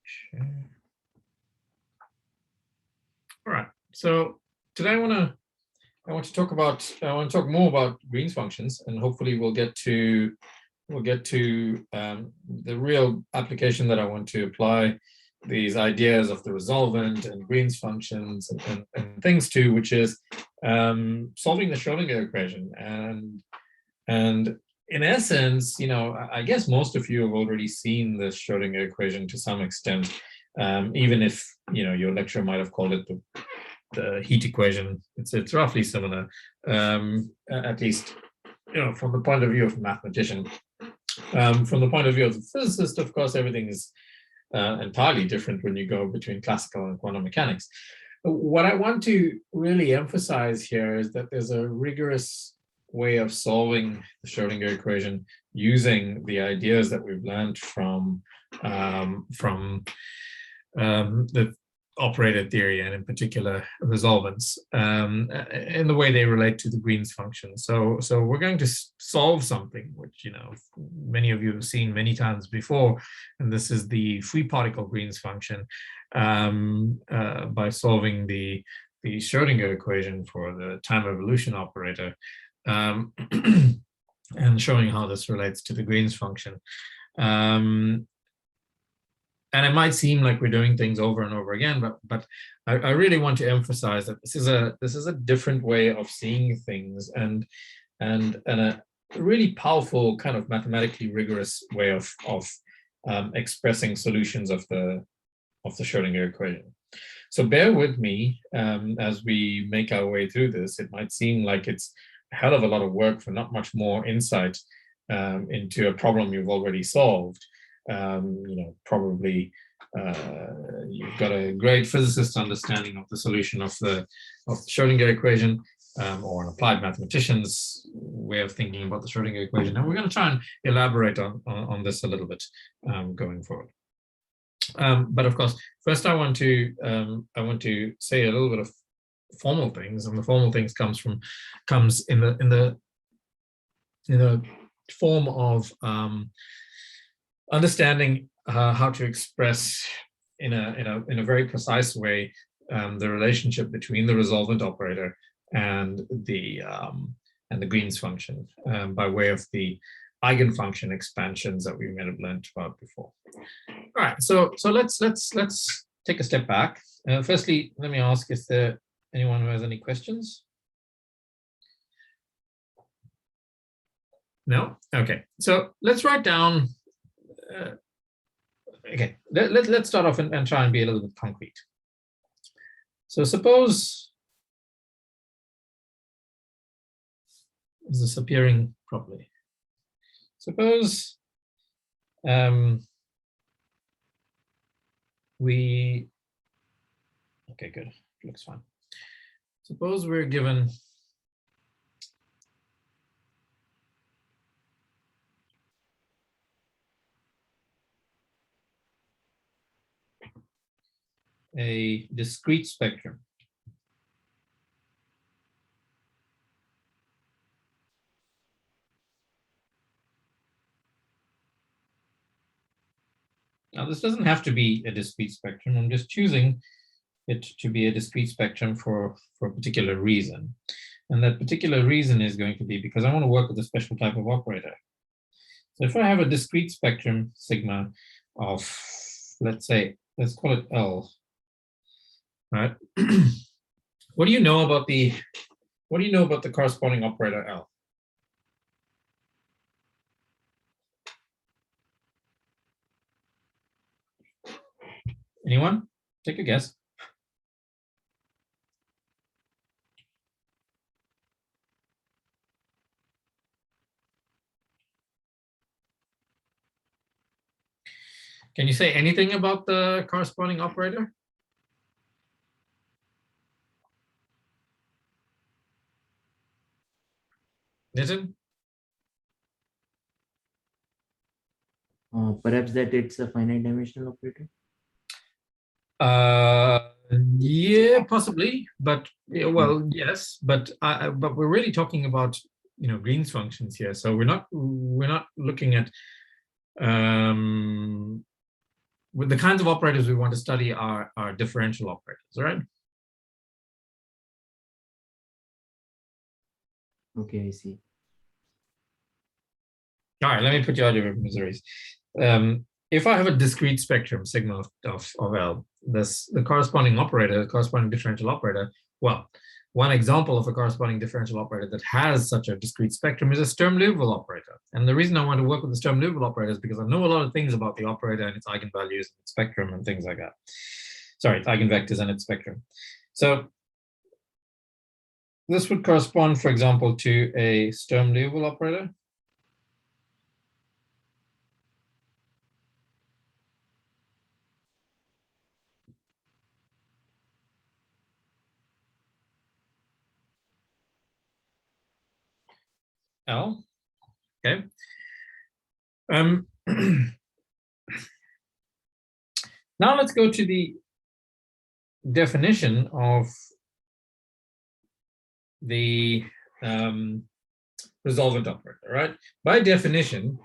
Share. All right. So today I want to talk more about Green's functions, and hopefully we'll get to the real application that I want to apply these ideas of the resolvent and Green's functions and things to, which is solving the Schrodinger equation. And in essence, I guess most of you have already seen the Schrodinger equation to some extent, even if your lecturer might have called it the heat equation. It's roughly similar, at least from the point of view of a mathematician. From the point of view of the physicist, of course, everything is entirely different when you go between classical and quantum mechanics. What I want to really emphasize here is that there's a rigorous way of solving the Schrodinger equation using the ideas that we've learned from the operator theory, and in particular resolvents, in the way they relate to the Green's function. So we're going to solve something which many of you have seen many times before, and this is the free particle Green's function, by solving the Schrodinger equation for the time evolution operator, and showing how this relates to the Green's function. And it might seem like we're doing things over and over again, but I really want to emphasize that this is a different way of seeing things, and a really powerful kind of mathematically rigorous way of expressing solutions of the Schrodinger equation. So bear with me as we make our way through this. It might seem like it's a hell of a lot of work for not much more insight into a problem you've already solved. Probably you've got a great physicist understanding of the solution of the Schrodinger equation, or an applied mathematician's way of thinking about the Schrodinger equation. And we're going to try and elaborate on this a little bit going forward. But of course, first I want to say a little bit of formal things, and the formal things comes in the form of understanding how to express in a very precise way the relationship between the resolvent operator and the Green's function, by way of the eigenfunction expansions that we may have learned about before. All right, so let's take a step back. Firstly, let me ask: is there anyone who has any questions? No? Okay, so let's write down. Okay, let's start off and try and be a little bit concrete. So suppose, is this appearing properly? Suppose okay, good, looks fine. Suppose we're given a discrete spectrum. Now, this doesn't have to be a discrete spectrum. I'm just choosing it to be a discrete spectrum for a particular reason. And that particular reason is going to be because I want to work with a special type of operator. So if I have a discrete spectrum sigma of, let's call it L, right? What do you know about the corresponding operator L? Anyone? Take a guess. Can you say anything about the corresponding operator? Nitin? Perhaps that it's a finite dimensional operator. Yeah, possibly, but well, yes, but we're really talking about Green's functions here, so we're not looking at the kinds of operators we want to study are differential operators, right? Okay, I see. All right, let me put you out of your miseries. If I have a discrete spectrum, sigma of L, the corresponding operator, the corresponding differential operator, well, one example of a corresponding differential operator that has such a discrete spectrum is a Sturm-Liouville operator. And the reason I want to work with the Sturm-Liouville operator is because I know a lot of things about the operator and its eigenvalues, and its spectrum, and things like that. Sorry, its eigenvectors and its spectrum. So this would correspond, for example, to a Sturm-Liouville operator. L, okay. Now let's go to the definition of the resolvent operator, right? By definition,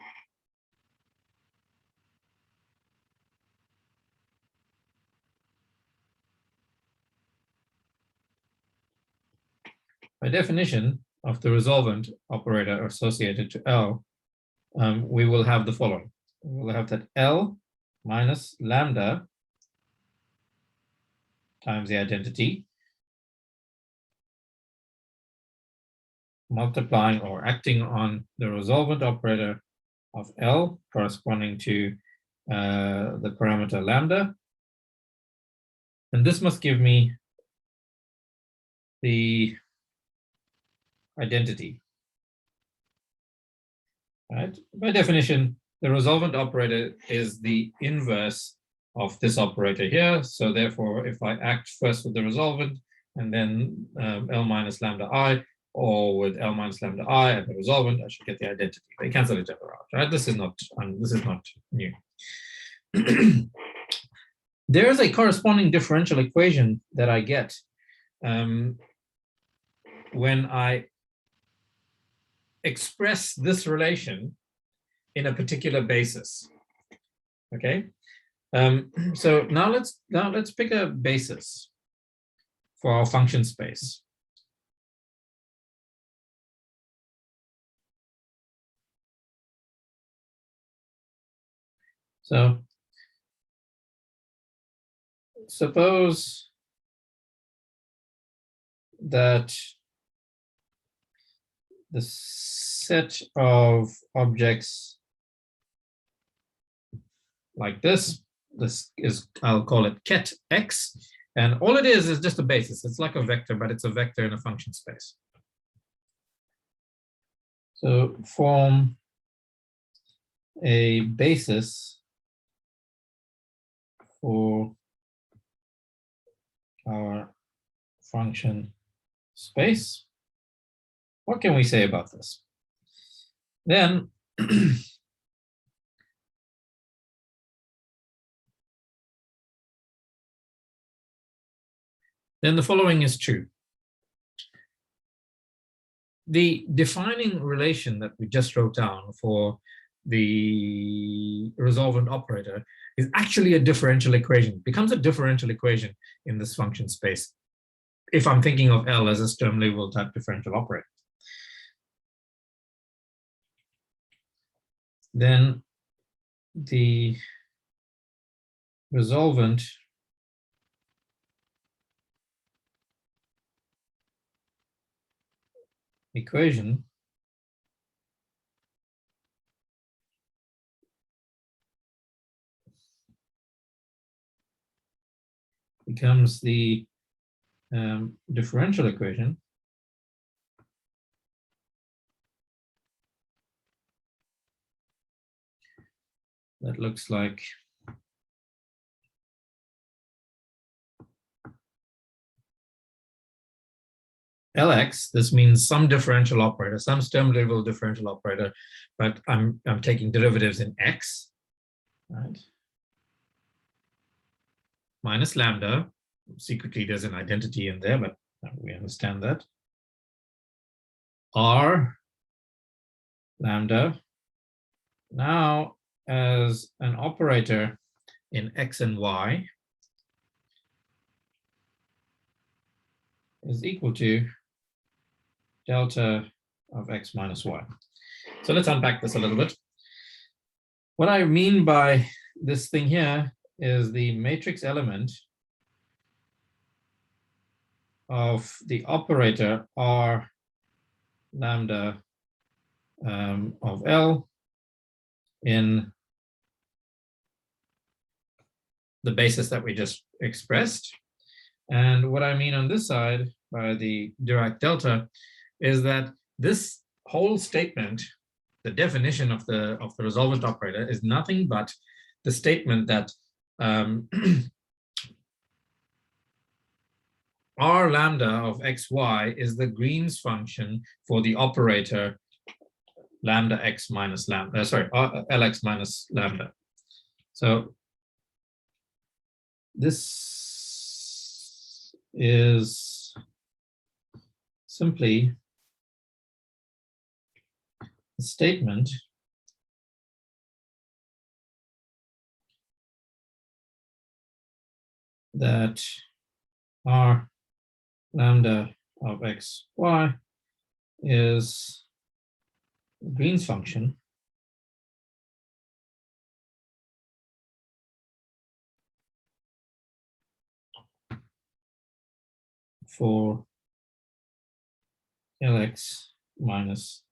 of the resolvent operator associated to L, we will have the following. We will have that L minus lambda times the identity multiplying or acting on the resolvent operator of L corresponding to the parameter lambda. And this must give me the identity. Right? By definition, the resolvent operator is the inverse of this operator here. So therefore, if I act first with the resolvent and then L minus lambda I, or with L minus lambda I and the resolvent, I should get the identity. They cancel each other out, right? This is not new. There is a corresponding differential equation that I get when I express this relation in a particular basis. Okay, so now let's pick a basis for our function space. So suppose that the set of objects like this is, I'll call it ket x, and all it is just a basis. It's like a vector, but it's a vector in a function space. So form a basis for our function space. What can we say about this? Then then the following is true. The defining relation that we just wrote down for the resolvent operator is actually a differential equation. It becomes a differential equation in this function space if I'm thinking of L as a Sturm-Liouville type differential operator. Then the resolvent equation becomes the differential equation that looks like Lx. This means some differential operator, some Sturm-Liouville differential operator, but I'm taking derivatives in x, right? Minus lambda. Secretly, there's an identity in there, but we understand that. R lambda. Now, as an operator, in x and y is equal to delta of x minus y. So let's unpack this a little bit. What I mean by this thing here is the matrix element of the operator R lambda of L in the basis that we just expressed. And what I mean on this side by the Dirac delta is that this whole statement, the definition of the resolvent operator, is nothing but the statement that R lambda of xy is the Green's function for the operator lambda x minus lambda, Lx minus lambda. So this is simply a statement that R lambda of xy is Green's function for Lx minus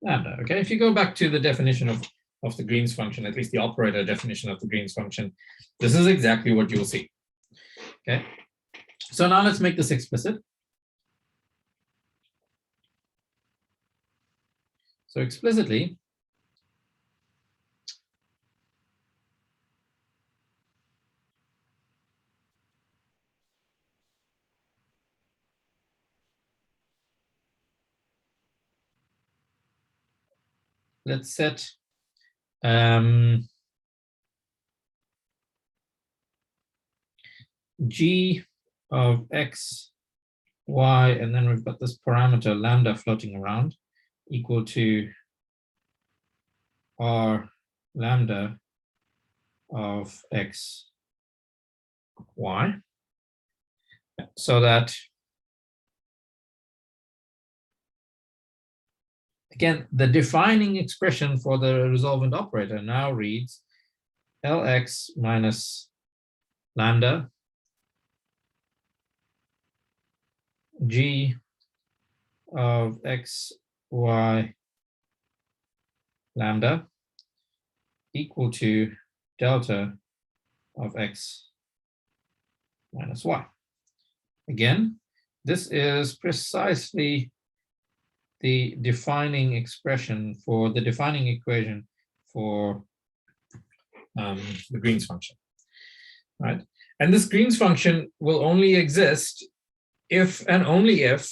lambda. Okay, if you go back to the definition of the Green's function, at least the operator definition of the Green's function, this is exactly what you'll see. Okay, so now let's make this explicit. So explicitly, let's set g of x, y, and then we've got this parameter lambda floating around equal to R lambda of x, y, so that, again, the defining expression for the resolvent operator now reads Lx minus lambda g of x, y, lambda equal to delta of x minus y. Again, this is precisely the defining expression for the defining equation for the Green's function, right? And this Green's function will only exist if and only if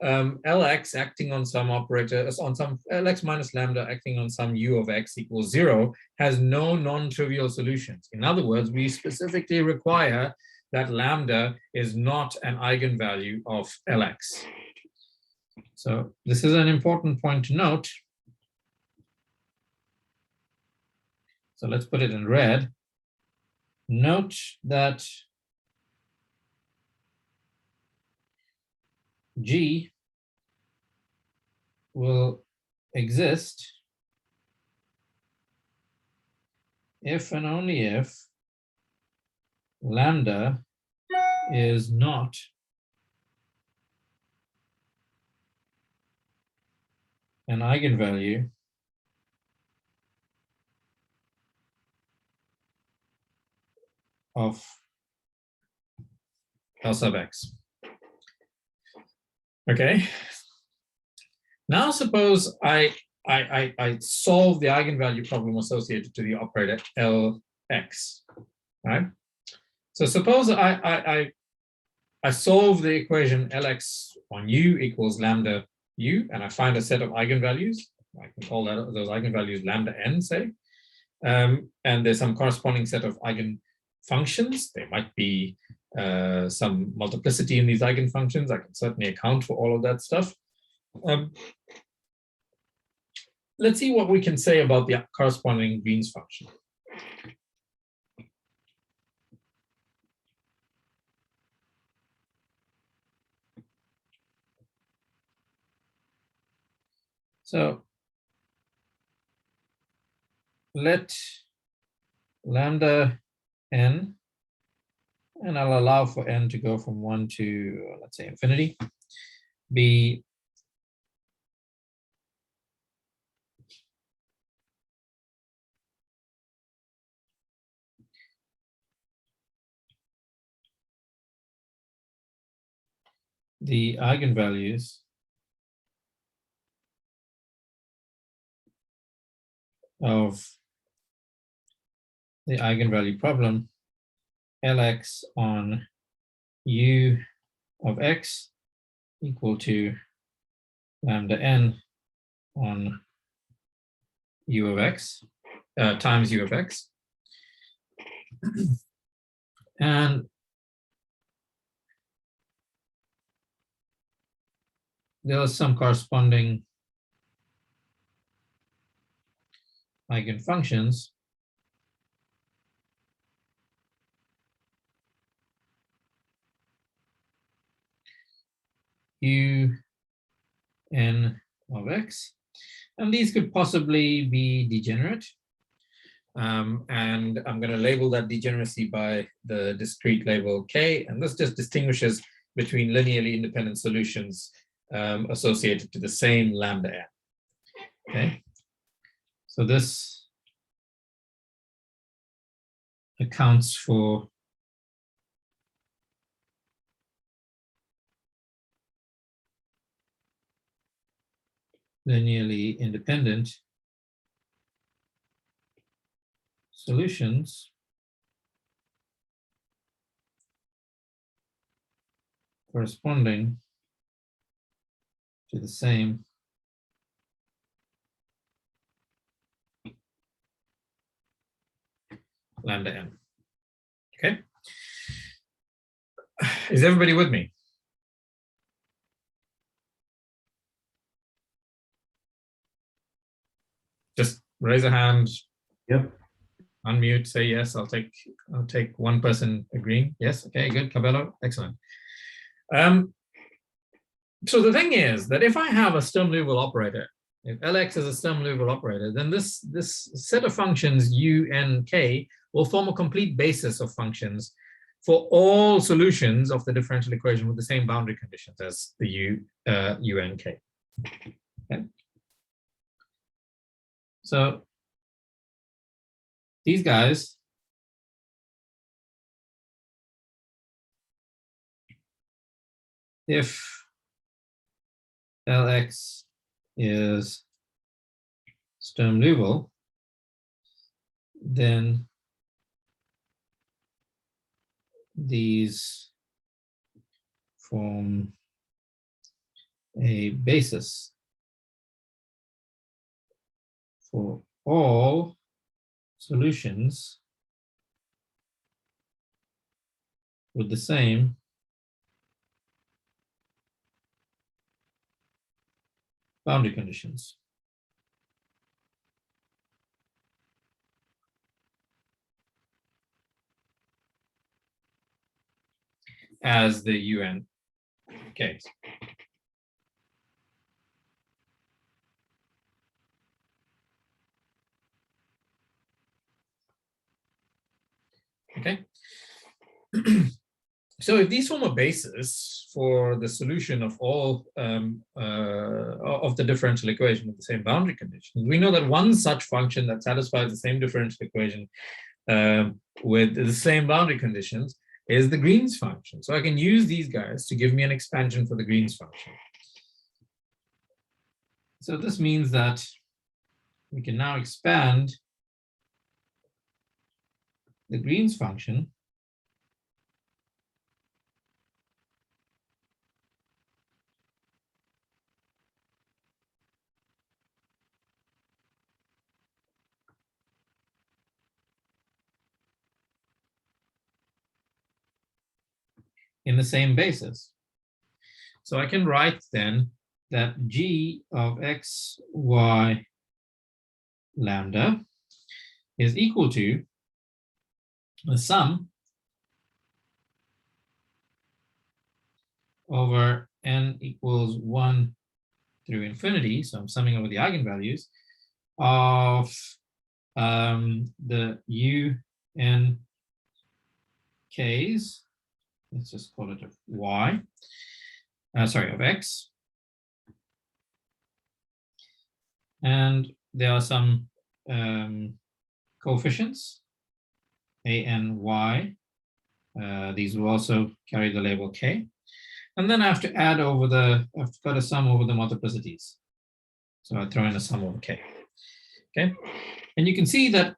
Lx acting on some operator, on some Lx minus lambda acting on some u of x equals 0 has no non-trivial solutions. In other words, we specifically require that lambda is not an eigenvalue of Lx. So this is an important point to note. So let's put it in red. Note that G will exist if and only if lambda is not an eigenvalue of L sub x. Okay. Now suppose I solve the eigenvalue problem associated to the operator Lx, right? So suppose I solve the equation Lx on u equals lambda u, and I find a set of eigenvalues. I can call those eigenvalues lambda n, say, and there's some corresponding set of eigenfunctions. There might be some multiplicity in these eigenfunctions. I can certainly account for all of that stuff. Let's see what we can say about the corresponding Green's function. So let lambda n, and I'll allow for n to go from 1 to, let's say, infinity, be the eigenvalues of the eigenvalue problem Lx on u of x equal to lambda n on u of x times u of x. And there are some corresponding eigenfunctions u n of x, and these could possibly be degenerate. And I'm going to label that degeneracy by the discrete label k, and this just distinguishes between linearly independent solutions associated to the same lambda n. Okay, so this accounts for linearly independent solutions corresponding to the same lambda n. Okay, is everybody with me? Just raise a hand. Yep. Unmute, say yes. I'll take one person agreeing. Yes, okay, good. Cabello, excellent. So the thing is that if I have a Sturm-Liouville operator, if Lx is a Sturm-Liouville operator, then this set of functions u, n, k will form a complete basis of functions for all solutions of the differential equation with the same boundary conditions as the u, n, k. Okay. So these guys if Lx is Sturm-Liouville, then these form a basis for all solutions with the same boundary conditions. As the UN case. Okay. So if these form a basis for the solution of all of the differential equation with the same boundary conditions, we know that one such function that satisfies the same differential equation with the same boundary conditions is the Green's function. So I can use these guys to give me an expansion for the Green's function. So this means that we can now expand the Green's function in the same basis. So I can write then that g of x, y, lambda is equal to the sum over n equals 1 through infinity, so I'm summing over the eigenvalues of the un k's, let's just call it of y, sorry, of x. And there are some coefficients, a and y. These will also carry the label k. And then I have to add over I've got a sum over the multiplicities. So I throw in a sum over k. Okay. And you can see that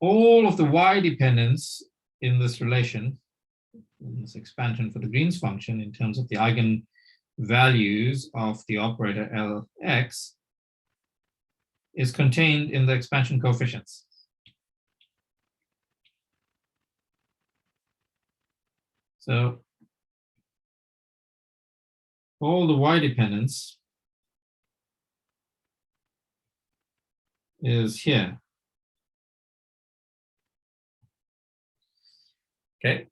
all of the y dependence in this relation, in this expansion for the Green's function in terms of the eigenvalues of the operator Lx is contained in the expansion coefficients. So all the y dependence is here. Okay.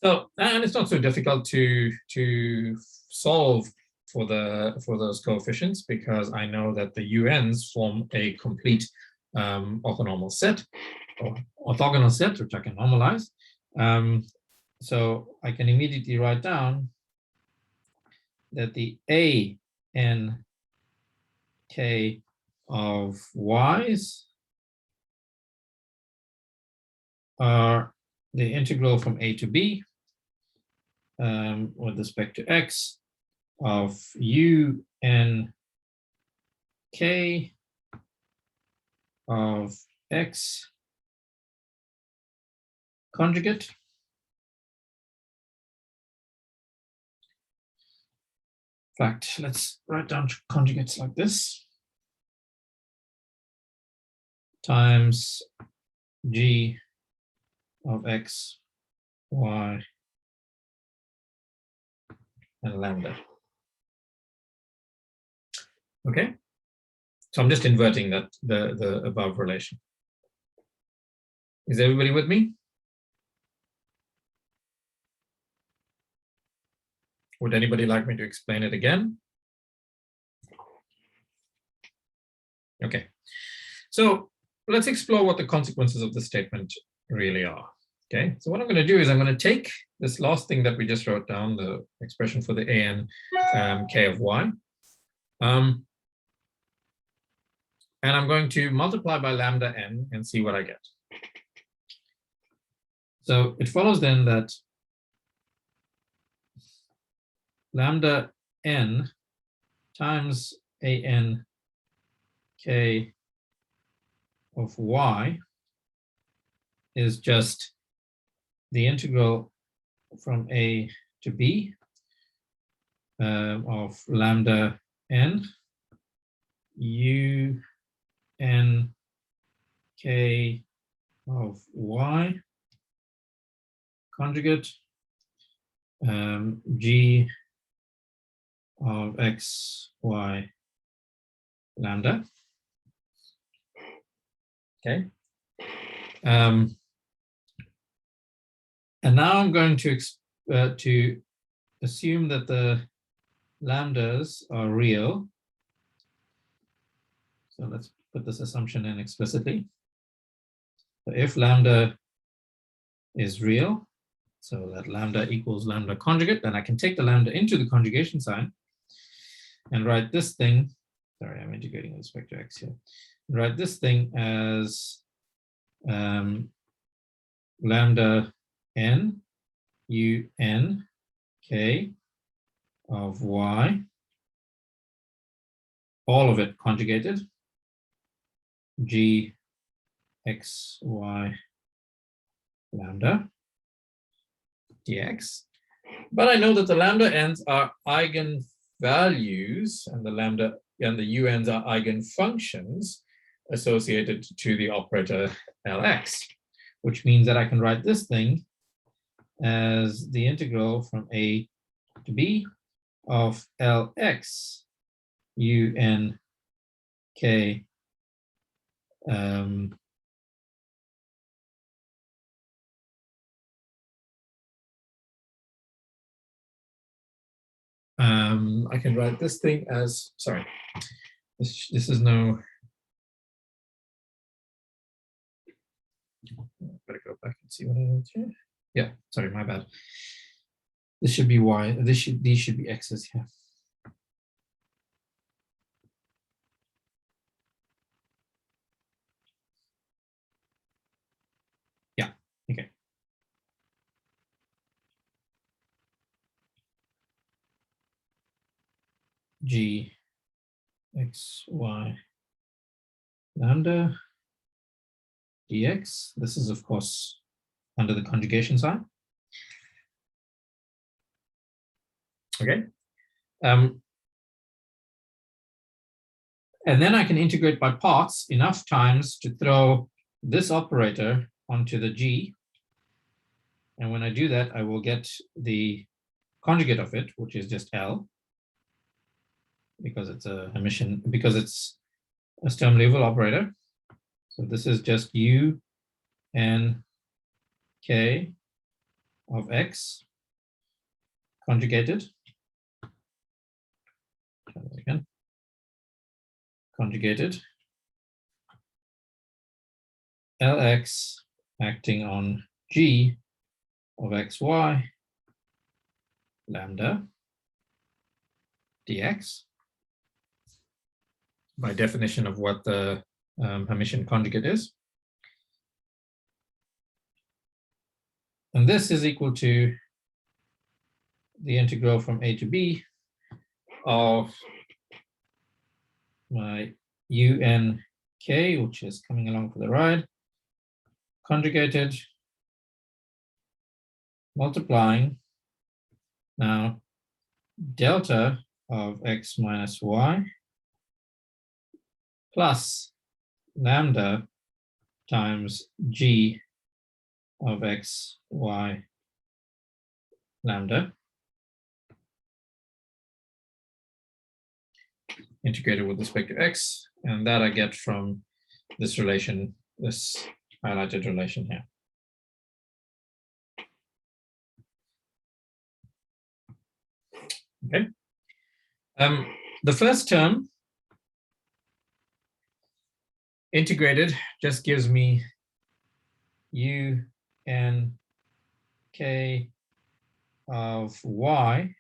So, and it's not so difficult to solve for those coefficients, because I know that the UNs form a complete orthonormal set or orthogonal set, which I can normalize. So I can immediately write down that the a n k of y's are the integral from a to b with respect to x of u n k of x conjugate in fact, let's write down conjugates like this, times g of x, y, and lambda. Okay, so I'm just inverting that the above relation. Is everybody with me? Would anybody like me to explain it again? Okay, so let's explore what the consequences of the statement really are. Okay, so what I'm going to do is I'm going to take this last thing that we just wrote down, the expression for the an k of y, and I'm going to multiply by lambda n and see what I get. So it follows then that lambda n times a n k of y is just the integral from a to b of lambda n u n k of y conjugate g of x, y, lambda. Okay. And now I'm going to assume that the lambdas are real. So let's put this assumption in explicitly. So if lambda is real, so that lambda equals lambda conjugate, then I can take the lambda into the conjugation sign and write this thing, sorry, I'm integrating with respect to x here, write this thing as lambda n u n k of y, all of it conjugated, g x y lambda dx. But I know that the lambda n's are eigenvalues and the lambda and the UNs are eigenfunctions associated to the operator Lx, which means that I can write this thing as the integral from a to b of Lx un k I can write this thing as, sorry, this is no, better go back and see what I wrote here. Yeah, sorry, my bad. This should be y, these should be x's here. Yeah, okay. G x y lambda dx. This is of course under the conjugation sign. Okay. And then I can integrate by parts enough times to throw this operator onto the G. And when I do that, I will get the conjugate of it, which is just L, because it's a Hermitian, because it's a Sturm-Liouville operator. So this is just U n k of x conjugated. Try that again. Conjugated Lx acting on G of xy lambda dx, by definition of what the Hermitian conjugate is. And this is equal to the integral from a to b of my unk, which is coming along for the ride, conjugated, multiplying now delta of x minus y plus lambda times g of x, y, lambda, integrated with respect to x, and that I get from this relation, this highlighted relation here. Okay. The first term integrated just gives me u n k of y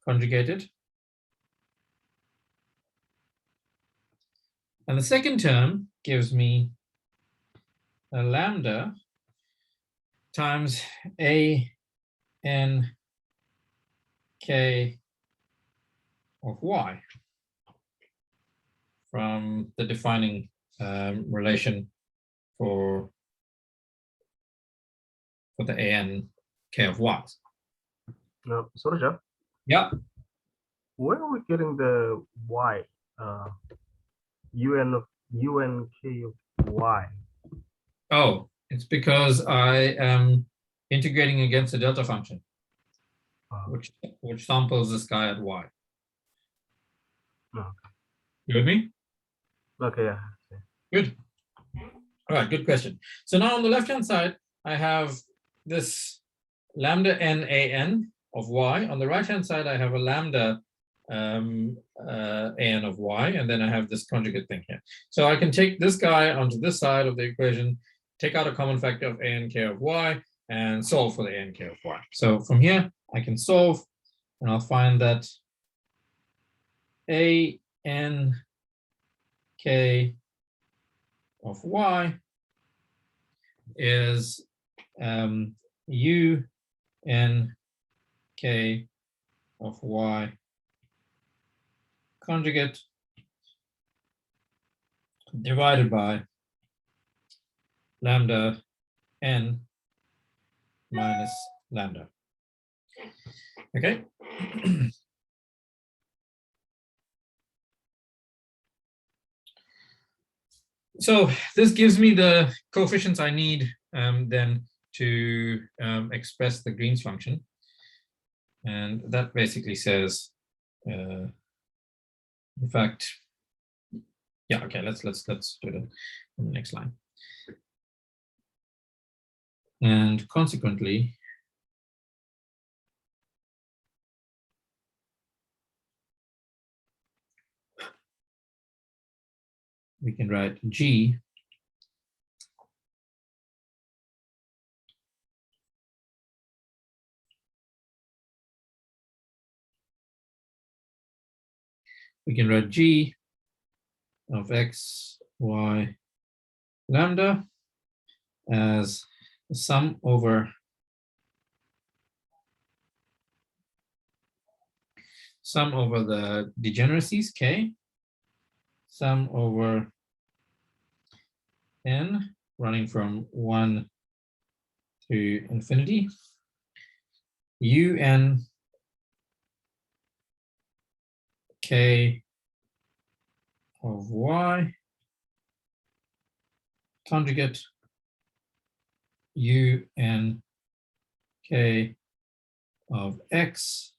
conjugated. And the second term gives me a lambda times a n k of y from the defining relation for the an k of y. No, Surja, Yeah. where are we getting the y? UNK of y. Oh, it's because I am integrating against the delta function, which samples this guy at y. Okay. You with me? Okay, yeah. Good. All right, good question. So now on the left-hand side, I have this lambda n a n of y. On the right-hand side, I have a lambda an of y, and then I have this conjugate thing here. So I can take this guy onto this side of the equation, take out a common factor of a n k of y, and solve for the a n k of y. So from here, I can solve, and I'll find that a n k of y is u n k of y conjugate divided by lambda n minus lambda. Okay. So this gives me the coefficients I need then to express the Green's function, and that basically says, in fact, yeah, okay, let's do it in the next line. And consequently, we can write G of x, y, lambda as the sum over the degeneracies k, sum over n running from 1 to infinity, un k of y conjugate un k of x,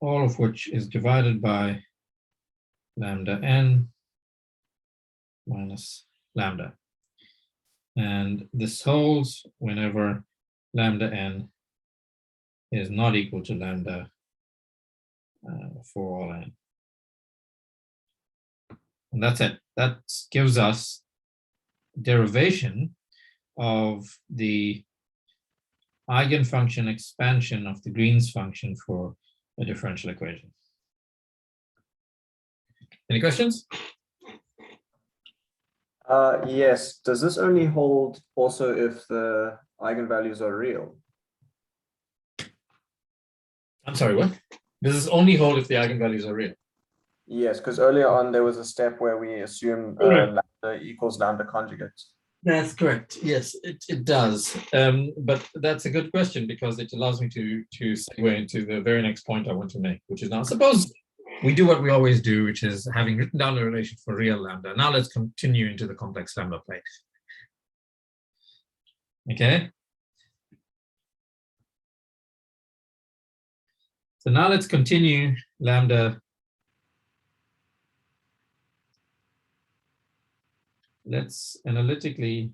all of which is divided by lambda n minus lambda. And this holds whenever lambda n is not equal to lambda for all n. And that's it. That gives us derivation of the eigenfunction expansion of the Green's function for a differential equation. Any questions? Yes. Does this only hold also if the eigenvalues are real? I'm sorry, what? Does this only hold if the eigenvalues are real? Yes, because earlier on there was a step where we assume Correct. lambda equals lambda conjugate. That's correct. Yes, it does. But that's a good question because it allows me to segue into the very next point I want to make, which is now suppose we do what we always do, which is having written down a relation for real lambda. Now let's continue into the complex lambda plate. Okay. So now let's continue lambda. Let's analytically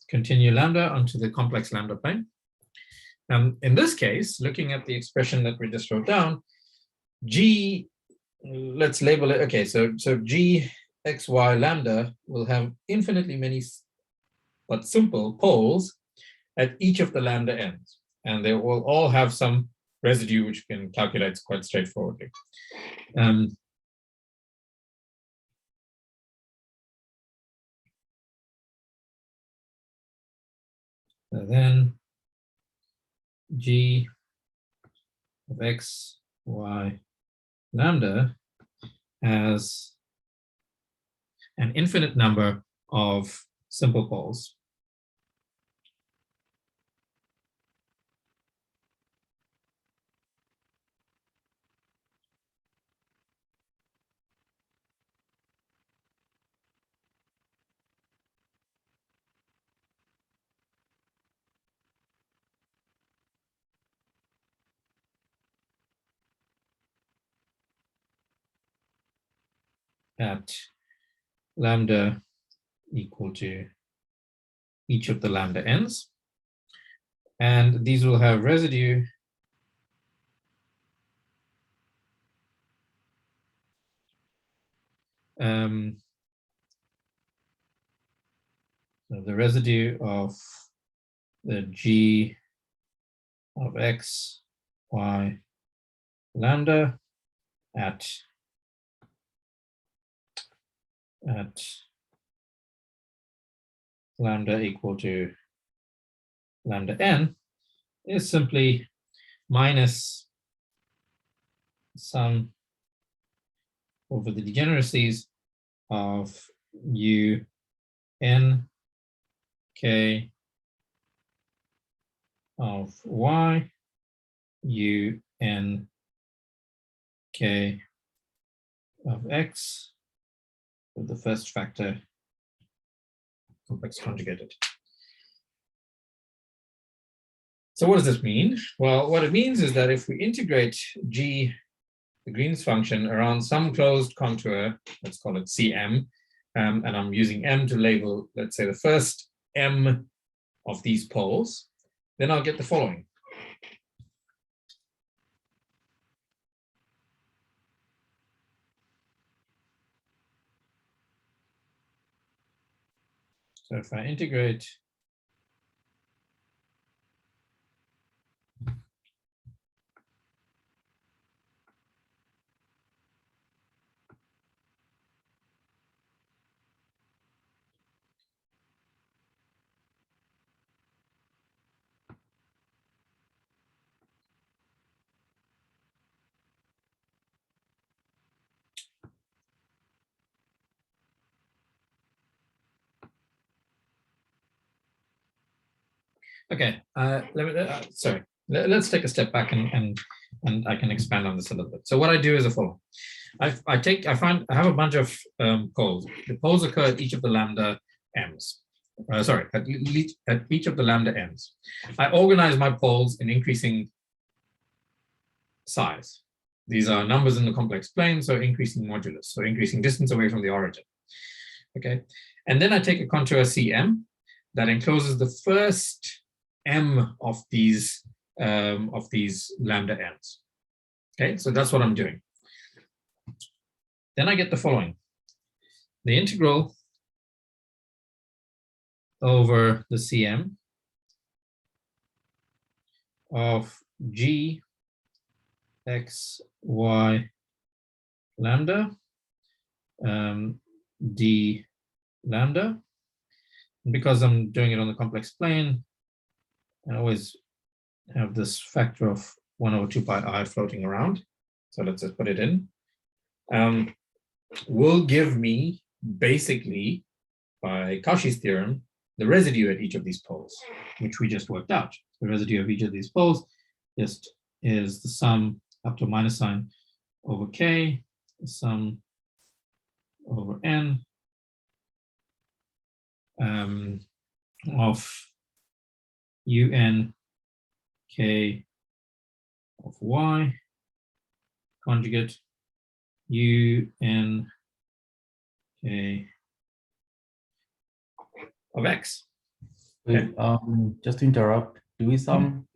continue lambda onto the complex lambda plane. In this case, looking at the expression that we just wrote down, G, let's label it, okay, so G x, y, lambda will have infinitely many but simple poles at each of the lambda ends, and they will all have some residue which you can calculate quite straightforwardly. Then G of x, y, lambda has an infinite number of simple poles. At lambda equal to each of the lambda ends. And these will have residue so the residue of the G of x, y, lambda at lambda equal to lambda n is simply minus sum over the degeneracies of u n k of y, u n k of x with the first factor complex conjugated. So what does this mean? Well, what it means is that if we integrate g, the Green's function, around some closed contour, let's call it Cm, and I'm using m to label, let's say, the first m of these poles, then I'll get the following. So if I integrate okay, let's take a step back and I can expand on this a little bit. So what I do is the following. I have a bunch of poles. The poles occur at each of the lambda m's. At each of the lambda m's. I organize my poles in increasing size. These are numbers in the complex plane, so increasing modulus, so increasing distance away from the origin. Okay, and then I take a contour Cm that encloses the first m of these lambda m's. Okay, so that's what I'm doing. Then I get the following. The integral over the Cm of g x y lambda d lambda. And because I'm doing it on the complex plane, I always have this factor of 1 over 2 pi I floating around. So let's just put it in. Will give me, basically, by Cauchy's theorem, the residue at each of these poles, which we just worked out. The residue of each of these poles just is the sum up to minus sign over k, the sum over n of un k of y conjugate un k of x. Wait, just to interrupt, do we sum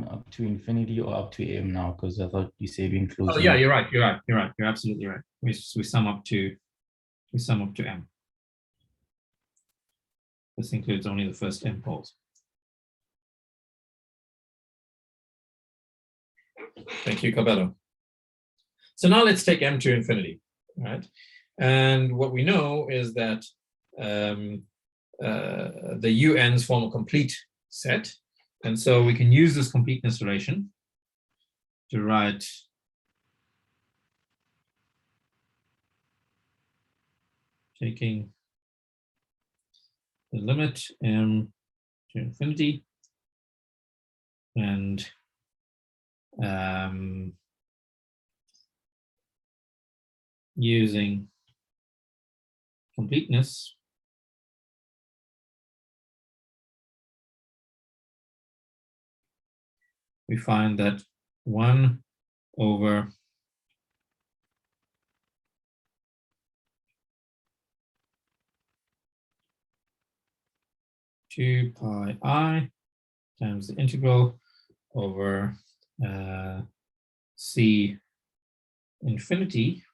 up to infinity or up to m now? Because I thought you said being close. Oh yeah, you're right. You're absolutely right. We sum up to m. This includes only the first m poles. Thank you, Cabello. So now let's take m to infinity, right? And what we know is that the UNs form a complete set. And so we can use this completeness relation to write taking the limit m to infinity and using completeness we find that 1 over two pi I times the integral over c infinity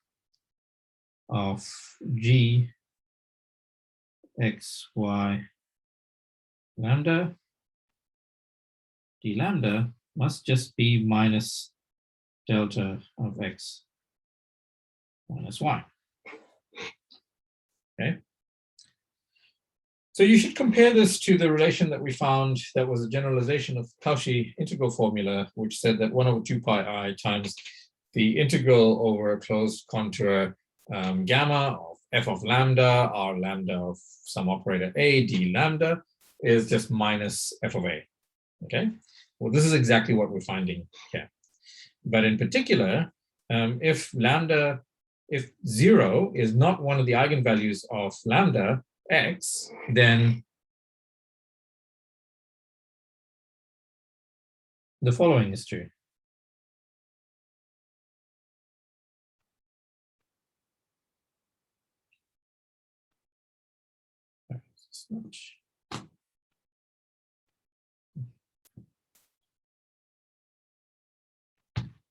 of g x y lambda d lambda must just be minus delta of x minus y. Okay. So you should compare this to the relation that we found that was a generalization of Cauchy integral formula, which said that 1 over 2 pi I times the integral over a closed contour gamma of f of lambda, r lambda of some operator a, d lambda, is just minus f of a. Okay. Well, this is exactly what we're finding here. But in particular, if 0 is not one of the eigenvalues of lambda x, then the following is true.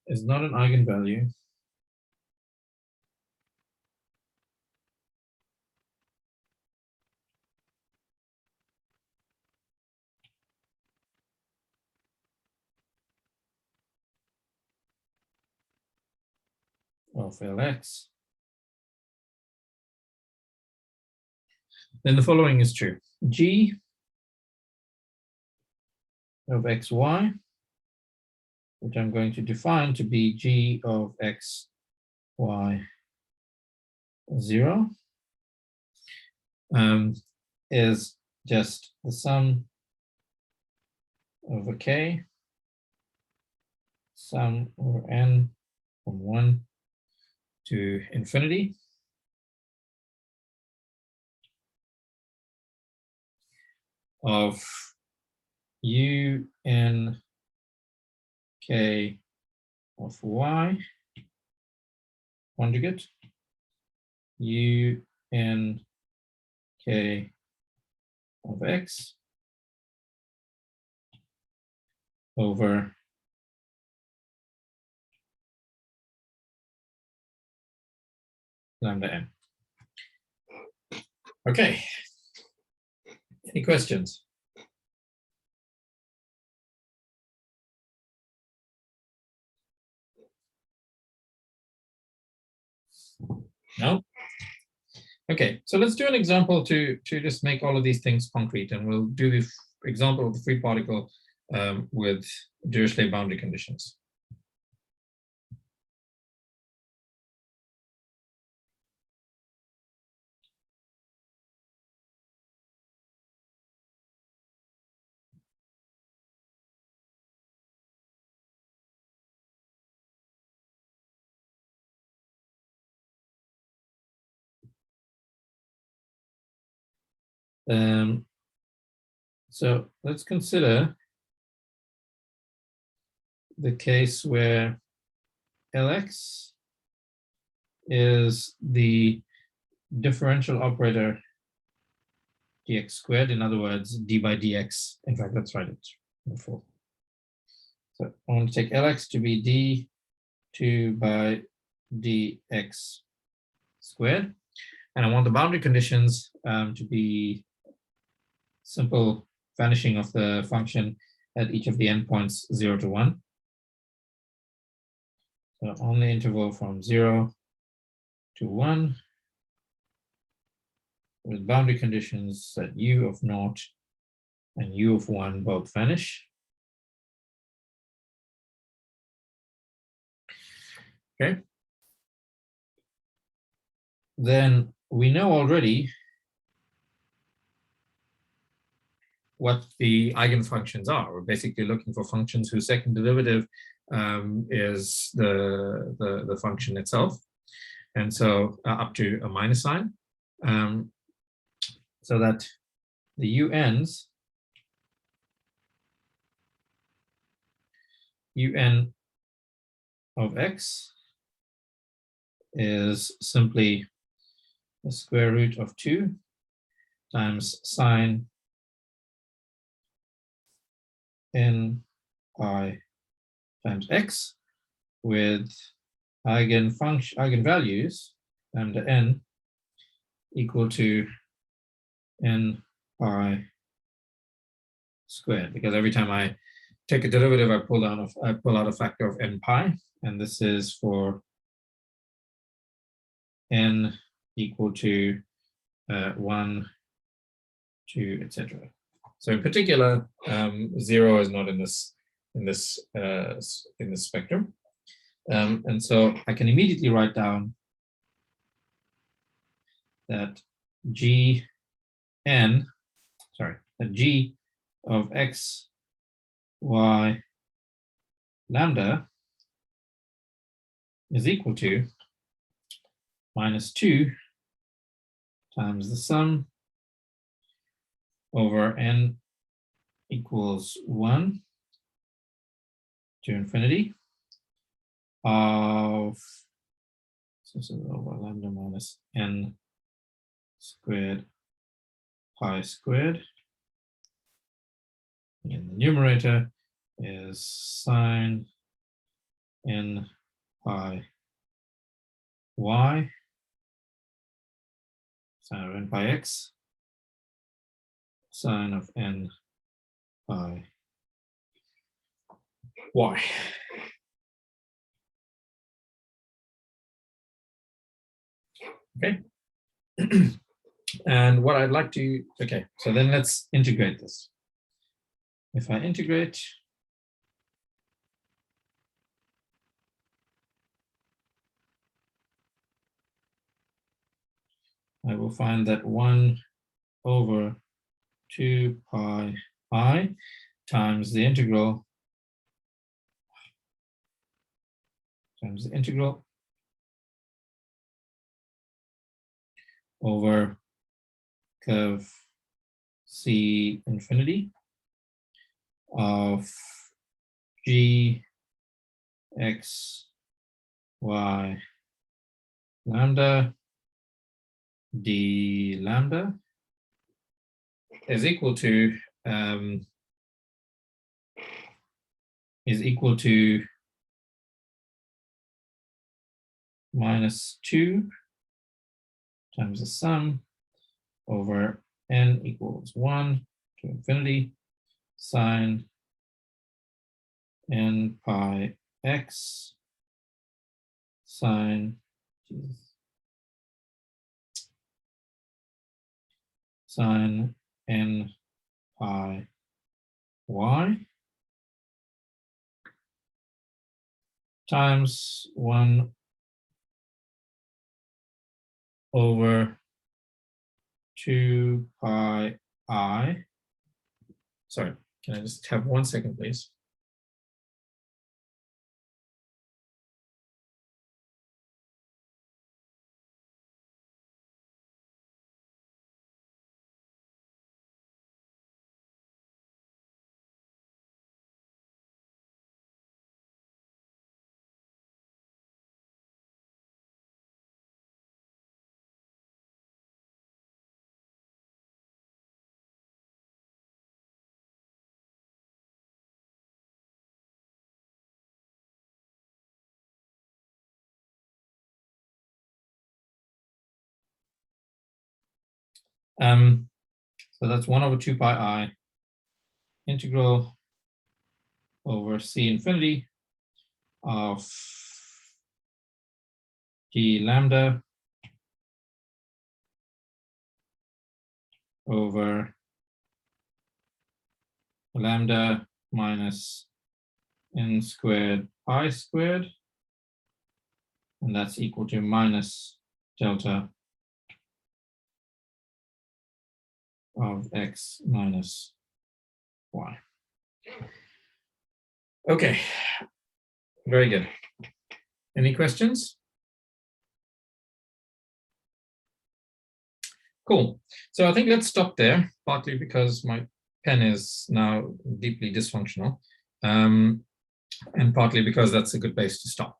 Is not an eigenvalue. Of Lx. Then the following is true. G of xy, which I'm going to define to be G of x, y, 0, is just the sum over k, sum over n from 1 to infinity, of u n k of y conjugate, u n k of x over lambda n. Okay. Any questions? No? Okay, so let's do an example to just make all of these things concrete, and we'll do the example of the free particle with Dirichlet boundary conditions. So let's consider the case where Lx is the differential operator dx squared, in other words, d by dx. In fact, let's write it before. So I want to take Lx to be d2 by dx squared, and I want the boundary conditions to be simple vanishing of the function at each of the endpoints 0 to 1. So on the interval from 0 to 1, with boundary conditions that u of 0 and u of 1 both vanish. Okay. Then we know already what the eigenfunctions are. We're basically looking for functions whose second derivative is the function itself, and so up to a minus sign, so that the UNs, UN of x is simply the square root of 2 times sine n pi times x, with eigenvalues lambda n equal to n pi squared, because every time I take a derivative, I pull out a factor of n pi, and this is for n equal to 1, 2, etc. So in particular, 0 is not in this spectrum, and so I can immediately write down that G of x, y, lambda is equal to minus 2 times the sum over n equals 1 to infinity of so this is over lambda minus n squared pi squared. And the numerator is sine n pi y, sine of n pi x, sine of n pi y. Okay. And what I'd like to, okay, so then let's integrate this. If I integrate, I will find that 1 over 2 pi I times the integral over curve C infinity of g x y lambda d lambda is equal to minus 2 times the sum over n equals 1 to infinity sine n pi x sine sine n pi y times 1 over 2 pi I. Sorry, can I just have 1 second, please? So that's 1 over 2 pi I integral over C infinity of d lambda over lambda minus n squared pi squared, and that's equal to minus delta of x minus y. Okay, very good. Any questions? Cool. So I think let's stop there, partly because my pen is now deeply dysfunctional, and partly because that's a good place to stop.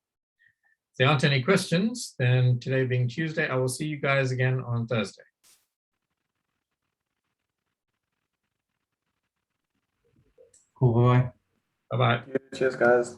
If there aren't any questions, then today being Tuesday, I will see you guys again on Thursday. Cool, bye. Bye-bye. Cheers, guys.